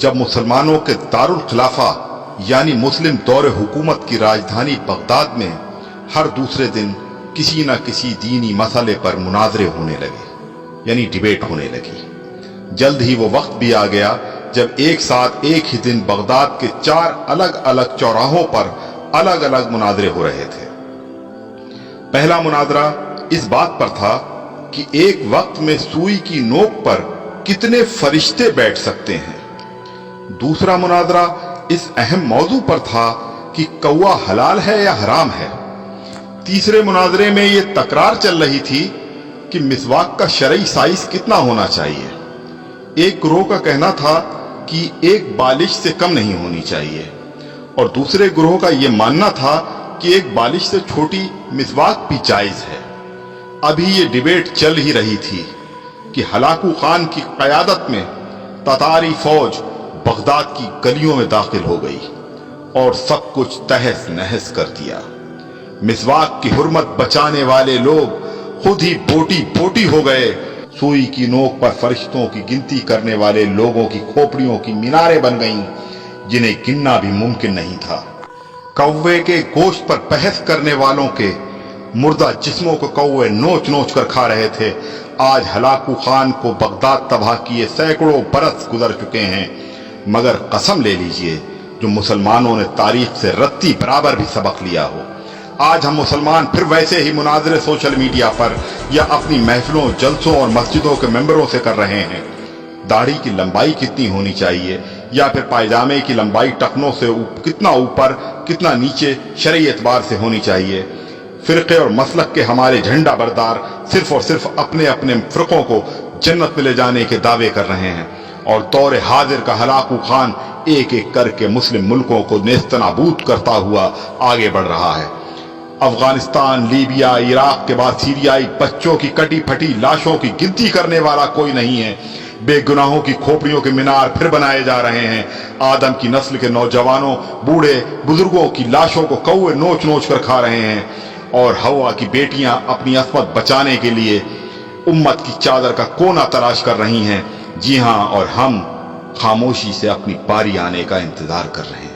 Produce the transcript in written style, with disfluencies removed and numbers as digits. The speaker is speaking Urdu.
جب مسلمانوں کے دارل خلافہ یعنی مسلم دور حکومت کی راجدھانی بغداد میں ہر دوسرے دن کسی نہ کسی دینی مسئلے پر مناظرے ہونے لگے، یعنی ڈیبیٹ ہونے لگی۔ جلد ہی وہ وقت بھی آ گیا جب ایک ساتھ ایک ہی دن بغداد کے 4 الگ الگ چوراہوں پر الگ الگ مناظرے ہو رہے تھے۔ پہلا مناظرہ اس بات پر تھا کہ ایک وقت میں سوئی کی نوک پر کتنے فرشتے بیٹھ سکتے ہیں۔ دوسرا مناظرہ اس اہم موضوع پر تھا کہ کوا حلال ہے یا حرام ہے۔ تیسرے مناظرے میں یہ تکرار چل رہی تھی کہ مسواک کا شرعی سائز کتنا ہونا چاہیے۔ ایک گروہ کا کہنا تھا کہ ایک بالش سے کم نہیں ہونی چاہیے، اور دوسرے گروہ کا یہ ماننا تھا کہ ایک بالش سے چھوٹی مسواک بھی جائز ہے۔ ابھی یہ ڈیبیٹ چل ہی رہی تھی کہ ہلاکو خان کی قیادت میں تتاری فوج بغداد کی گلیوں میں داخل ہو گئی اور سب کچھ تہس نہس کر دیا۔ مسواک کی حرمت بچانے والے لوگ خود ہی بوٹی بوٹی ہو گئے۔ سوئی کی نوک پر فرشتوں کی گنتی کرنے والے لوگوں کی کھوپڑیوں کی میناریں بن گئیں جنہیں گننا بھی ممکن نہیں تھا۔ کوے کے گوشت پر بحث کرنے والوں کے مردہ جسموں کو کوے نوچ نوچ کر کھا رہے تھے۔ آج ہلاکو خان کو بغداد تباہ کیے سینکڑوں برس گزر چکے ہیں، مگر قسم لے لیجئے جو مسلمانوں نے تاریخ سے رتی برابر بھی سبق لیا ہو، آج ہم مسلمان پھر ویسے ہی مناظرے سوشل میڈیا پر یا اپنی محفلوں، جلسوں اور مسجدوں کے ممبروں سے کر رہے ہیں۔ داڑھی کی لمبائی کتنی ہونی چاہیے، یا پھر پائجامے کی لمبائی ٹخنوں سے کتنا اوپر کتنا نیچے شرعی اعتبار سے ہونی چاہیے۔ فرقے اور مسلک کے ہمارے جھنڈا بردار صرف اور صرف اپنے اپنے فرقوں کو جنت میں لے جانے کے دعوے کر رہے ہیں، اور دور حاضر کا ہلاکو خان ایک ایک کر کے مسلم ملکوں کو نیست نابود کرتا ہوا آگے بڑھ رہا ہے۔ افغانستان، لیبیا، عراق کے بعد سیریائی بچوں کی کٹی پھٹی لاشوں کی گنتی کرنے والا کوئی نہیں ہے۔ بے گناہوں کی کھوپڑیوں کے مینار پھر بنائے جا رہے ہیں۔ آدم کی نسل کے نوجوانوں، بوڑھے، بزرگوں کی لاشوں کو کوے نوچ نوچ کر کھا رہے ہیں، اور ہوا کی بیٹیاں اپنی عصمت بچانے کے لیے امت کی چادر کا کونا تلاش کر رہی ہیں۔ جی ہاں، اور ہم خاموشی سے اپنی باری آنے کا انتظار کر رہے ہیں۔